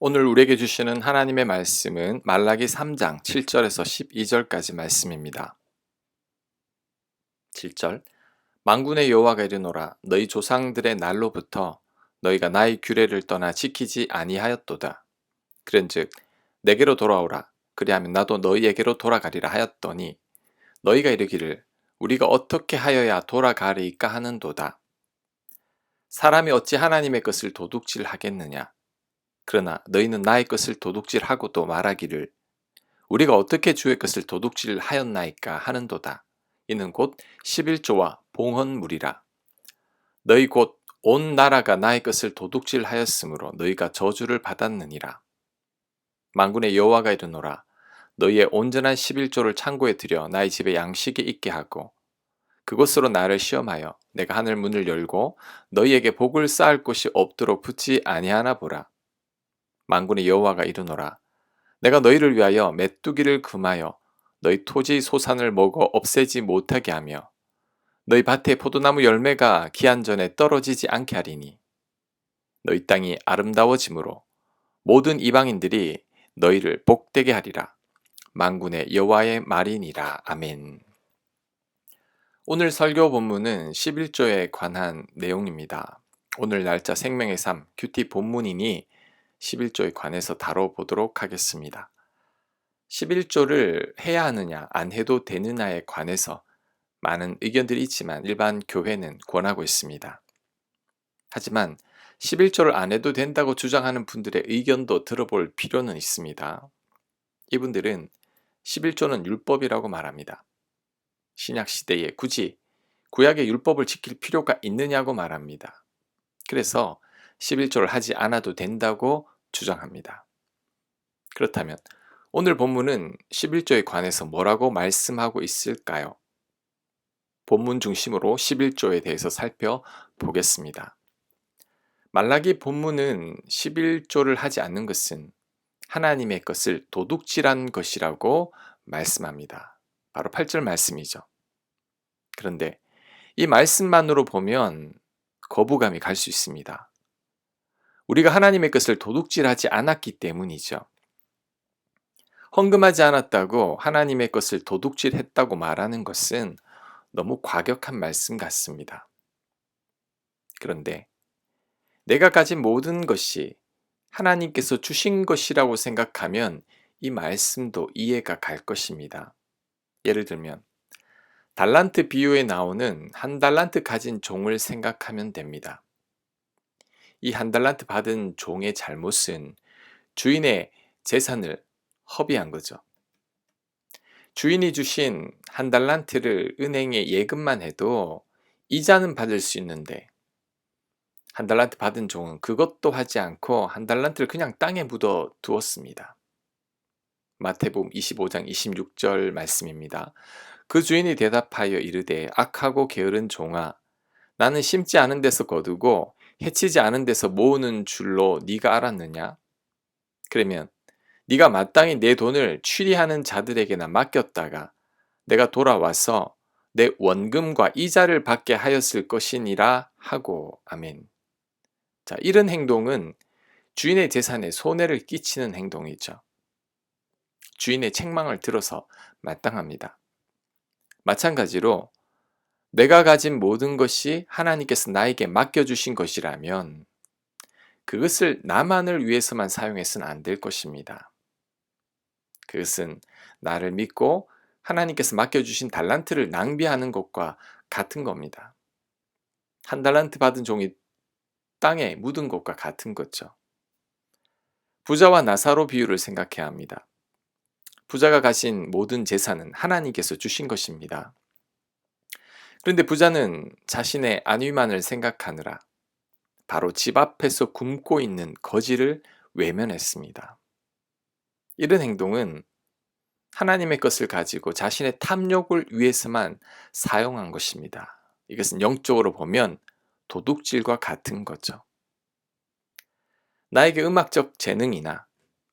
오늘 우리에게 주시는 하나님의 말씀은 말라기 3장 7절에서 12절까지 말씀입니다. 7절 만군의 여호와가 이르노라 너희 조상들의 날로부터 너희가 나의 규례를 떠나 지키지 아니하였도다. 그런즉 내게로 돌아오라 그리하면 나도 너희에게로 돌아가리라 하였더니 너희가 이르기를 우리가 어떻게 하여야 돌아가리이까 하는도다. 사람이 어찌 하나님의 것을 도둑질하겠느냐. 그러나 너희는 나의 것을 도둑질하고도 말하기를 우리가 어떻게 주의 것을 도둑질하였나이까 하는도다. 이는 곧 11조와 봉헌물이라. 너희 곧 온 나라가 나의 것을 도둑질하였으므로 너희가 저주를 받았느니라. 만군의 여호와가 이르노라 너희의 온전한 11조를 창고에 들여 나의 집에 양식이 있게 하고 그곳으로 나를 시험하여 내가 하늘 문을 열고 너희에게 복을 쌓을 곳이 없도록 붙지 아니하나 보라. 만군의 여호와가 이르노라 내가 너희를 위하여 메뚜기를 금하여 너희 토지 소산을 먹어 없애지 못하게 하며 너희 밭에 포도나무 열매가 기한 전에 떨어지지 않게 하리니 너희 땅이 아름다워지므로 모든 이방인들이 너희를 복되게 하리라. 만군의 여호와의 말이니라. 아멘. 오늘 설교 본문은 11조에 관한 내용입니다. 오늘 날짜 생명의 삶 큐티 본문이니 11조에 관해서 다뤄보도록 하겠습니다. 11조를 해야 하느냐 안 해도 되느냐에 관해서 많은 의견들이 있지만 일반 교회는 권하고 있습니다. 하지만 11조를 안 해도 된다고 주장하는 분들의 의견도 들어볼 필요는 있습니다. 이분들은 11조는 율법이라고 말합니다. 신약시대에 굳이 구약의 율법을 지킬 필요가 있느냐고 말합니다. 그래서 11조를 하지 않아도 된다고 주장합니다. 그렇다면 오늘 본문은 11조에 관해서 뭐라고 말씀하고 있을까요? 본문 중심으로 11조에 대해서 살펴보겠습니다. 말라기 본문은 11조를 하지 않는 것은 하나님의 것을 도둑질한 것이라고 말씀합니다. 바로 8절 말씀이죠. 그런데 이 말씀만으로 보면 거부감이 갈 수 있습니다. 우리가 하나님의 것을 도둑질하지 않았기 때문이죠. 헌금하지 않았다고 하나님의 것을 도둑질했다고 말하는 것은 너무 과격한 말씀 같습니다. 그런데 내가 가진 모든 것이 하나님께서 주신 것이라고 생각하면 이 말씀도 이해가 갈 것입니다. 예를 들면 달란트 비유에 나오는 한 달란트 가진 종을 생각하면 됩니다. 이 한 달란트 받은 종의 잘못은 주인의 재산을 허비한 거죠. 주인이 주신 한 달란트를 은행에 예금만 해도 이자는 받을 수 있는데 한 달란트 받은 종은 그것도 하지 않고 한 달란트를 그냥 땅에 묻어 두었습니다. 마태복음 25장 26절 말씀입니다. 그 주인이 대답하여 이르되 악하고 게으른 종아 나는 심지 않은 데서 거두고 해치지 않은 데서 모으는 줄로 네가 알았느냐? 그러면 네가 마땅히 내 돈을 취리하는 자들에게나 맡겼다가 내가 돌아와서 내 원금과 이자를 받게 하였을 것이니라 하고 아멘. 자, 이런 행동은 주인의 재산에 손해를 끼치는 행동이죠. 주인의 책망을 들어서 마땅합니다. 마찬가지로 내가 가진 모든 것이 하나님께서 나에게 맡겨주신 것이라면 그것을 나만을 위해서만 사용해서는 안 될 것입니다. 그것은 나를 믿고 하나님께서 맡겨주신 달란트를 낭비하는 것과 같은 겁니다. 한 달란트 받은 종이 땅에 묻은 것과 같은 거죠. 부자와 나사로 비유를 생각해야 합니다. 부자가 가진 모든 재산은 하나님께서 주신 것입니다. 그런데 부자는 자신의 안위만을 생각하느라 바로 집 앞에서 굶고 있는 거지를 외면했습니다. 이런 행동은 하나님의 것을 가지고 자신의 탐욕을 위해서만 사용한 것입니다. 이것은 영적으로 보면 도둑질과 같은 거죠. 나에게 음악적 재능이나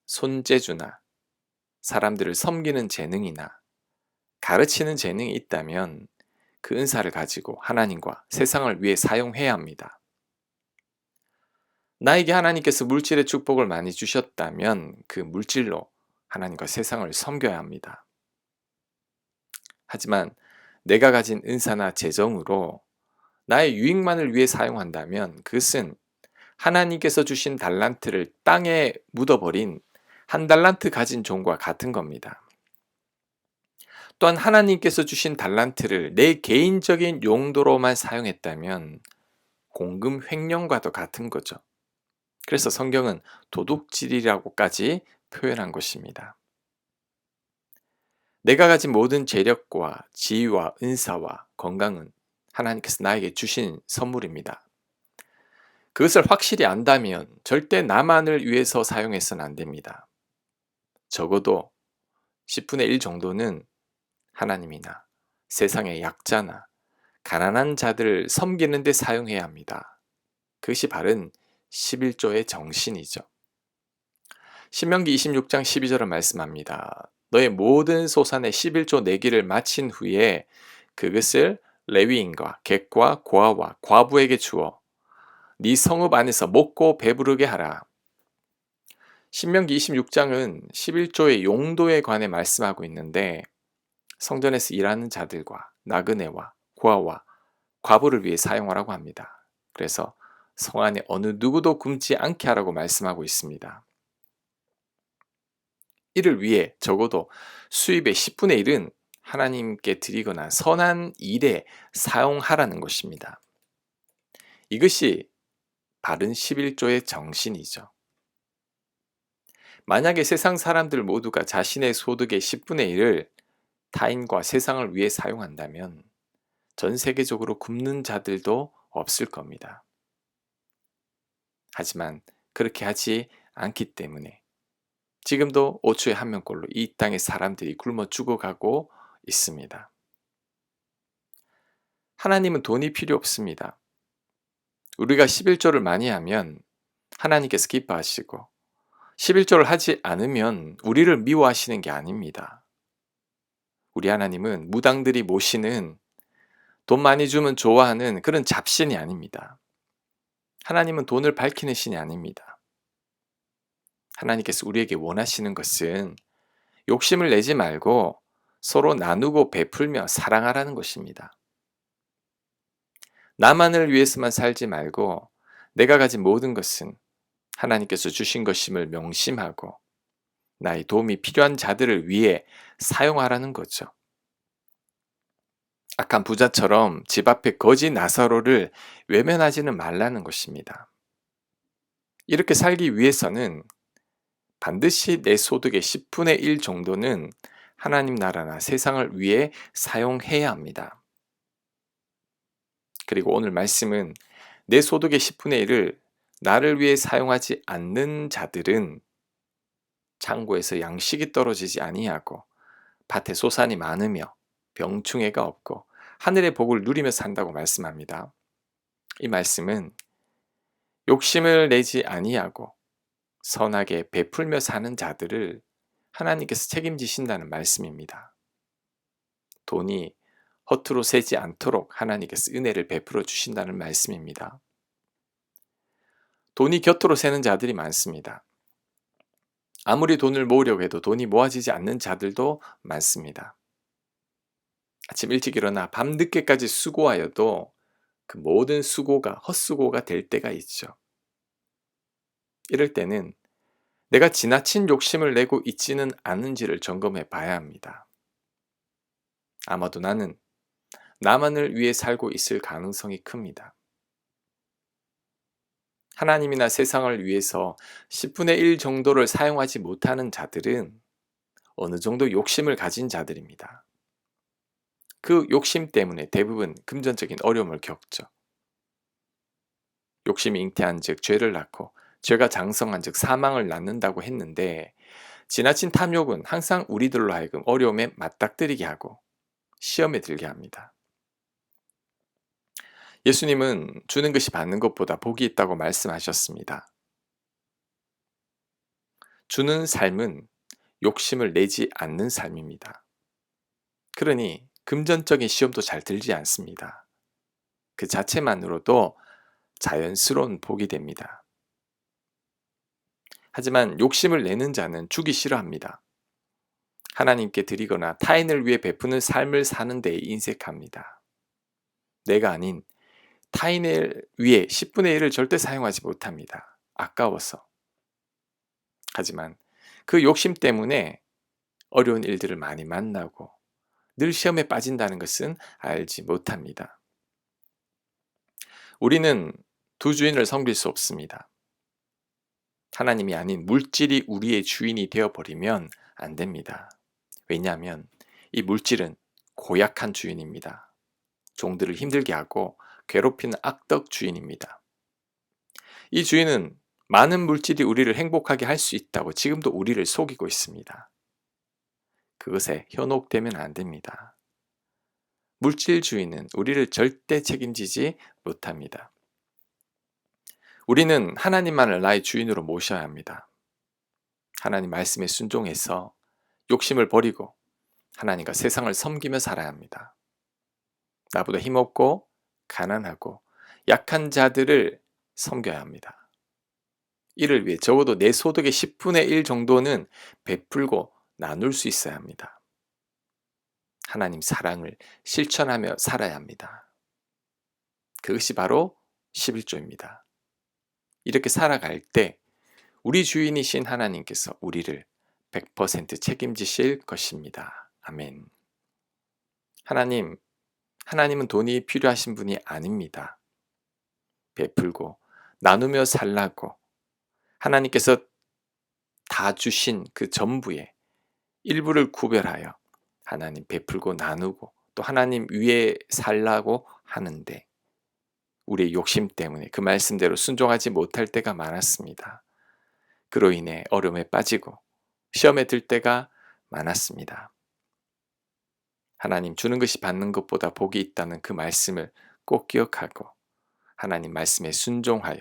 손재주나 사람들을 섬기는 재능이나 가르치는 재능이 있다면 그 은사를 가지고 하나님과 세상을 위해 사용해야 합니다. 나에게 하나님께서 물질의 축복을 많이 주셨다면 그 물질로 하나님과 세상을 섬겨야 합니다. 하지만 내가 가진 은사나 재정으로 나의 유익만을 위해 사용한다면 그것은 하나님께서 주신 달란트를 땅에 묻어버린 한 달란트 가진 종과 같은 겁니다. 또한 하나님께서 주신 달란트를 내 개인적인 용도로만 사용했다면 공금 횡령과도 같은 거죠. 그래서 성경은 도둑질이라고까지 표현한 것입니다. 내가 가진 모든 재력과 지위와 은사와 건강은 하나님께서 나에게 주신 선물입니다. 그것을 확실히 안다면 절대 나만을 위해서 사용해서는 안 됩니다. 적어도 10분의 1 정도는 하나님이나 세상의 약자나 가난한 자들을 섬기는 데 사용해야 합니다. 그것이 바른 11조의 정신이죠. 신명기 26장 12절은 말씀합니다. 너의 모든 소산의 11조 내기를 마친 후에 그것을 레위인과 객과 고아와 과부에게 주어 네 성읍 안에서 먹고 배부르게 하라. 신명기 26장은 11조의 용도에 관해 말씀하고 있는데 성전에서 일하는 자들과 나그네와 고아와 과부를 위해 사용하라고 합니다. 그래서 성 안에 어느 누구도 굶지 않게 하라고 말씀하고 있습니다. 이를 위해 적어도 수입의 10분의 1은 하나님께 드리거나 선한 일에 사용하라는 것입니다. 이것이 바른 11조의 정신이죠. 만약에 세상 사람들 모두가 자신의 소득의 10분의 1을 타인과 세상을 위해 사용한다면 전 세계적으로 굶는 자들도 없을 겁니다. 하지만 그렇게 하지 않기 때문에 지금도 5초에 한 명꼴로 이 땅의 사람들이 굶어 죽어가고 있습니다. 하나님은 돈이 필요 없습니다. 우리가 11조를 많이 하면 하나님께서 기뻐하시고 11조를 하지 않으면 우리를 미워하시는 게 아닙니다. 우리 하나님은 무당들이 모시는 돈 많이 주면 좋아하는 그런 잡신이 아닙니다. 하나님은 돈을 밝히는 신이 아닙니다. 하나님께서 우리에게 원하시는 것은 욕심을 내지 말고 서로 나누고 베풀며 사랑하라는 것입니다. 나만을 위해서만 살지 말고 내가 가진 모든 것은 하나님께서 주신 것임을 명심하고 나의 도움이 필요한 자들을 위해 사용하라는 거죠. 악한 부자처럼 집 앞에 거지 나사로를 외면하지는 말라는 것입니다. 이렇게 살기 위해서는 반드시 내 소득의 10분의 1 정도는 하나님 나라나 세상을 위해 사용해야 합니다. 그리고 오늘 말씀은 내 소득의 10분의 1을 나를 위해 사용하지 않는 자들은 창고에서 양식이 떨어지지 아니하고 밭에 소산이 많으며 병충해가 없고 하늘의 복을 누리며 산다고 말씀합니다. 이 말씀은 욕심을 내지 아니하고 선하게 베풀며 사는 자들을 하나님께서 책임지신다는 말씀입니다. 돈이 허투루 새지 않도록 하나님께서 은혜를 베풀어 주신다는 말씀입니다. 돈이 곁으로 새는 자들이 많습니다. 아무리 돈을 모으려고 해도 돈이 모아지지 않는 자들도 많습니다. 아침 일찍 일어나 밤 늦게까지 수고하여도 그 모든 수고가 헛수고가 될 때가 있죠. 이럴 때는 내가 지나친 욕심을 내고 있지는 않은지를 점검해 봐야 합니다. 아마도 나는 나만을 위해 살고 있을 가능성이 큽니다. 하나님이나 세상을 위해서 10분의 1 정도를 사용하지 못하는 자들은 어느 정도 욕심을 가진 자들입니다. 그 욕심 때문에 대부분 금전적인 어려움을 겪죠. 욕심이 잉태한 즉 죄를 낳고 죄가 장성한 즉 사망을 낳는다고 했는데 지나친 탐욕은 항상 우리들로 하여금 어려움에 맞닥뜨리게 하고 시험에 들게 합니다. 예수님은 주는 것이 받는 것보다 복이 있다고 말씀하셨습니다. 주는 삶은 욕심을 내지 않는 삶입니다. 그러니 금전적인 시험도 잘 들지 않습니다. 그 자체만으로도 자연스러운 복이 됩니다. 하지만 욕심을 내는 자는 주기 싫어합니다. 하나님께 드리거나 타인을 위해 베푸는 삶을 사는 데 인색합니다. 내가 아닌 타인을 위해 10분의 1을 절대 사용하지 못합니다. 아까워서. 하지만 그 욕심 때문에 어려운 일들을 많이 만나고 늘 시험에 빠진다는 것은 알지 못합니다. 우리는 두 주인을 섬길 수 없습니다. 하나님이 아닌 물질이 우리의 주인이 되어버리면 안 됩니다. 왜냐하면 이 물질은 고약한 주인입니다. 종들을 힘들게 하고 괴롭히는 악덕 주인입니다. 이 주인은 많은 물질이 우리를 행복하게 할 수 있다고 지금도 우리를 속이고 있습니다. 그것에 현혹되면 안 됩니다. 물질 주인은 우리를 절대 책임지지 못합니다. 우리는 하나님만을 나의 주인으로 모셔야 합니다. 하나님 말씀에 순종해서 욕심을 버리고 하나님과 세상을 섬기며 살아야 합니다. 나보다 힘없고 가난하고 약한 자들을 섬겨야 합니다. 이를 위해 적어도 내 소득의 10분의 1 정도는 베풀고 나눌 수 있어야 합니다. 하나님 사랑을 실천하며 살아야 합니다. 그것이 바로 11조입니다. 이렇게 살아갈 때 우리 주인이신 하나님께서 우리를 100% 책임지실 것입니다. 아멘. 하나님은 돈이 필요하신 분이 아닙니다. 베풀고 나누며 살라고 하나님께서 다 주신 그 전부에 일부를 구별하여 하나님 베풀고 나누고 또 하나님 위에 살라고 하는데 우리의 욕심 때문에 그 말씀대로 순종하지 못할 때가 많았습니다. 그로 인해 어려움에 빠지고 시험에 들 때가 많았습니다. 하나님 주는 것이 받는 것보다 복이 있다는 그 말씀을 꼭 기억하고 하나님 말씀에 순종하여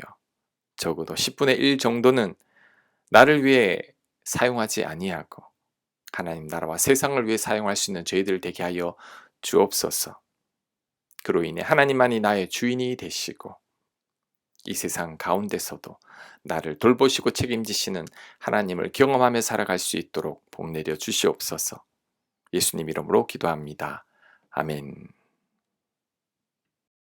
적어도 10분의 1 정도는 나를 위해 사용하지 아니하고 하나님 나라와 세상을 위해 사용할 수 있는 저희들 되게 하여 주옵소서. 그로 인해 하나님만이 나의 주인이 되시고 이 세상 가운데서도 나를 돌보시고 책임지시는 하나님을 경험하며 살아갈 수 있도록 복 내려 주시옵소서. 예수님 이름으로 기도합니다. 아멘.